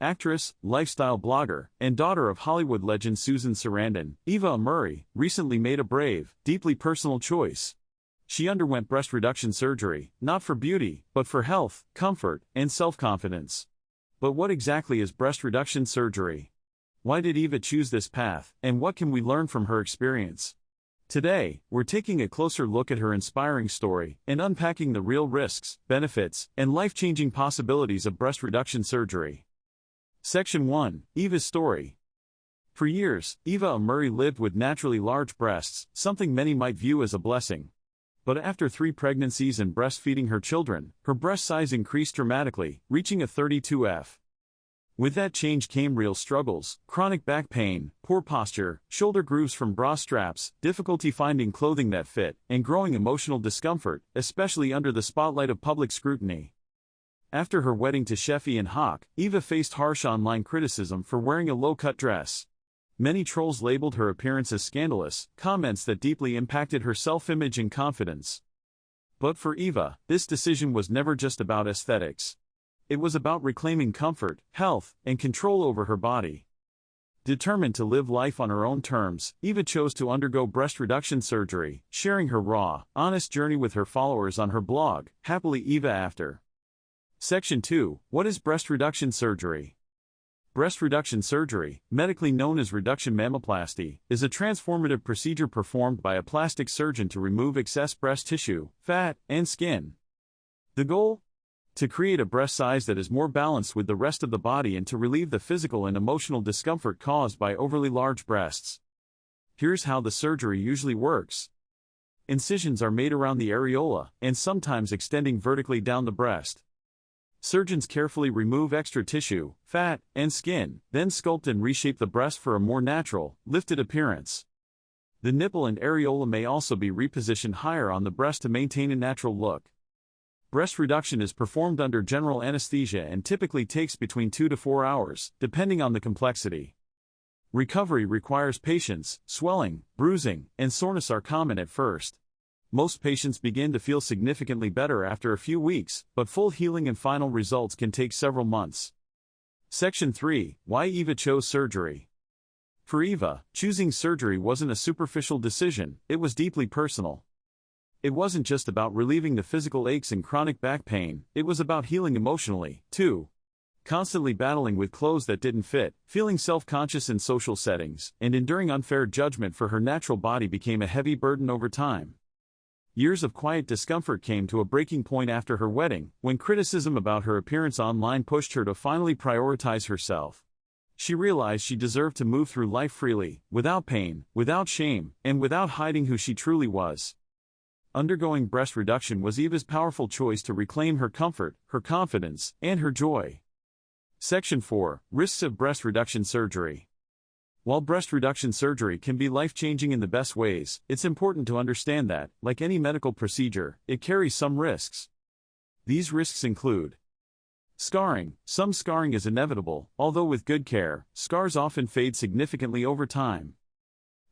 Actress, lifestyle blogger, and daughter of Hollywood legend Susan Sarandon, Eva Amurri, recently made a brave, deeply personal choice. She underwent breast reduction surgery, not for beauty, but for health, comfort, and self-confidence. But what exactly is breast reduction surgery? Why did Eva choose this path, and what can we learn from her experience? Today, we're taking a closer look at her inspiring story and unpacking the real risks, benefits, and life-changing possibilities of breast reduction surgery. Section 1, Eva's Story. For years, Eva Amurri lived with naturally large breasts, something many might view as a blessing. But after 3 pregnancies and breastfeeding her children, her breast size increased dramatically, reaching a 32F. With that change came real struggles: chronic back pain, poor posture, shoulder grooves from bra straps, difficulty finding clothing that fit, and growing emotional discomfort, especially under the spotlight of public scrutiny. After her wedding to Chef Ian Hawke, Eva faced harsh online criticism for wearing a low-cut dress. Many trolls labeled her appearance as scandalous, comments that deeply impacted her self-image and confidence. But for Eva, this decision was never just about aesthetics. It was about reclaiming comfort, health, and control over her body. Determined to live life on her own terms, Eva chose to undergo breast reduction surgery, sharing her raw, honest journey with her followers on her blog, Happily Eva After. Section 2, What is breast reduction surgery? Breast reduction surgery, medically known as reduction mammoplasty, is a transformative procedure performed by a plastic surgeon to remove excess breast tissue, fat, and skin. The goal? To create a breast size that is more balanced with the rest of the body and to relieve the physical and emotional discomfort caused by overly large breasts. Here's how the surgery usually works. Incisions are made around the areola, and sometimes extending vertically down the breast. Surgeons carefully remove extra tissue, fat, and skin, then sculpt and reshape the breast for a more natural, lifted appearance. The nipple and areola may also be repositioned higher on the breast to maintain a natural look. Breast reduction is performed under general anesthesia and typically takes between 2 to 4 hours, depending on the complexity. Recovery requires patience. Swelling, bruising, and soreness are common at first. Most patients begin to feel significantly better after a few weeks, but full healing and final results can take several months. Section 3, Why Eva chose surgery. For Eva, choosing surgery wasn't a superficial decision, it was deeply personal. It wasn't just about relieving the physical aches and chronic back pain, it was about healing emotionally, too. Constantly battling with clothes that didn't fit, feeling self-conscious in social settings, and enduring unfair judgment for her natural body became a heavy burden over time. Years of quiet discomfort came to a breaking point after her wedding, when criticism about her appearance online pushed her to finally prioritize herself. She realized she deserved to move through life freely, without pain, without shame, and without hiding who she truly was. Undergoing breast reduction was Eva's powerful choice to reclaim her comfort, her confidence, and her joy. Section 4, Risks of breast reduction surgery. While breast reduction surgery can be life-changing in the best ways, it's important to understand that, like any medical procedure, it carries some risks. These risks include scarring. Some scarring is inevitable, although with good care, scars often fade significantly over time.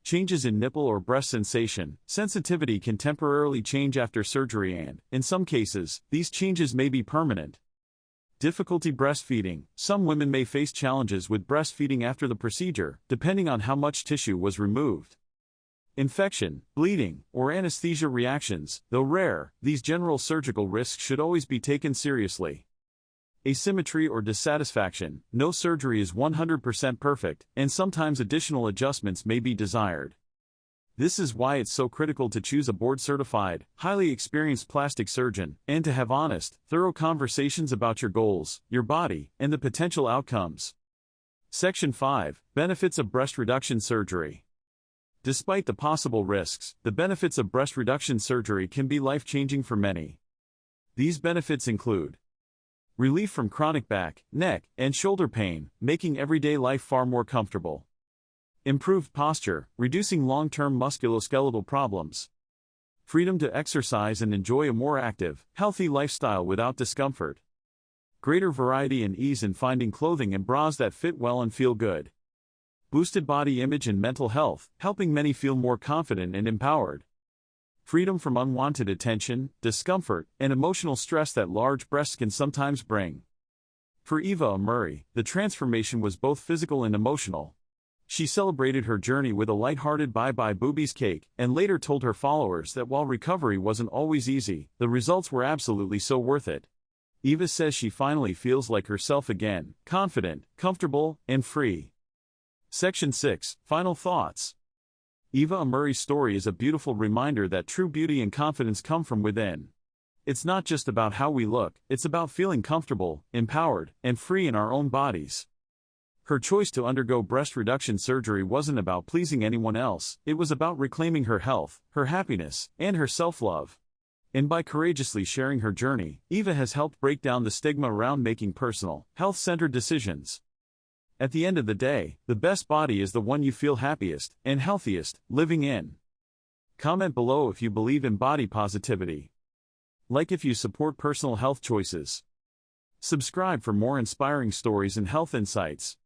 Changes in nipple or breast sensation. Sensitivity can temporarily change after surgery and, in some cases, these changes may be permanent. Difficulty breastfeeding. Some women may face challenges with breastfeeding after the procedure, depending on how much tissue was removed. Infection, bleeding, or anesthesia reactions. Though rare, these general surgical risks should always be taken seriously. Asymmetry or dissatisfaction. No surgery is 100% perfect, and sometimes additional adjustments may be desired. This is why it's so critical to choose a board-certified, highly experienced plastic surgeon, and to have honest, thorough conversations about your goals, your body, and the potential outcomes. Section 5, Benefits of breast reduction surgery. Despite the possible risks, the benefits of breast reduction surgery can be life-changing for many. These benefits include relief from chronic back, neck, and shoulder pain, making everyday life far more comfortable. Improved posture, reducing long-term musculoskeletal problems. Freedom to exercise and enjoy a more active, healthy lifestyle without discomfort. Greater variety and ease in finding clothing and bras that fit well and feel good. Boosted body image and mental health, helping many feel more confident and empowered. Freedom from unwanted attention, discomfort, and emotional stress that large breasts can sometimes bring. For Eva Amurri, the transformation was both physical and emotional. She celebrated her journey with a light-hearted bye-bye boobies cake, and later told her followers that while recovery wasn't always easy, the results were absolutely so worth it. Eva says she finally feels like herself again, confident, comfortable, and free. Section 6, Final Thoughts. Eva Amurri's story is a beautiful reminder that true beauty and confidence come from within. It's not just about how we look, it's about feeling comfortable, empowered, and free in our own bodies. Her choice to undergo breast reduction surgery wasn't about pleasing anyone else, it was about reclaiming her health, her happiness, and her self-love. And by courageously sharing her journey, Eva has helped break down the stigma around making personal, health-centered decisions. At the end of the day, the best body is the one you feel happiest and healthiest living in. Comment below if you believe in body positivity. Like if you support personal health choices. Subscribe for more inspiring stories and health insights.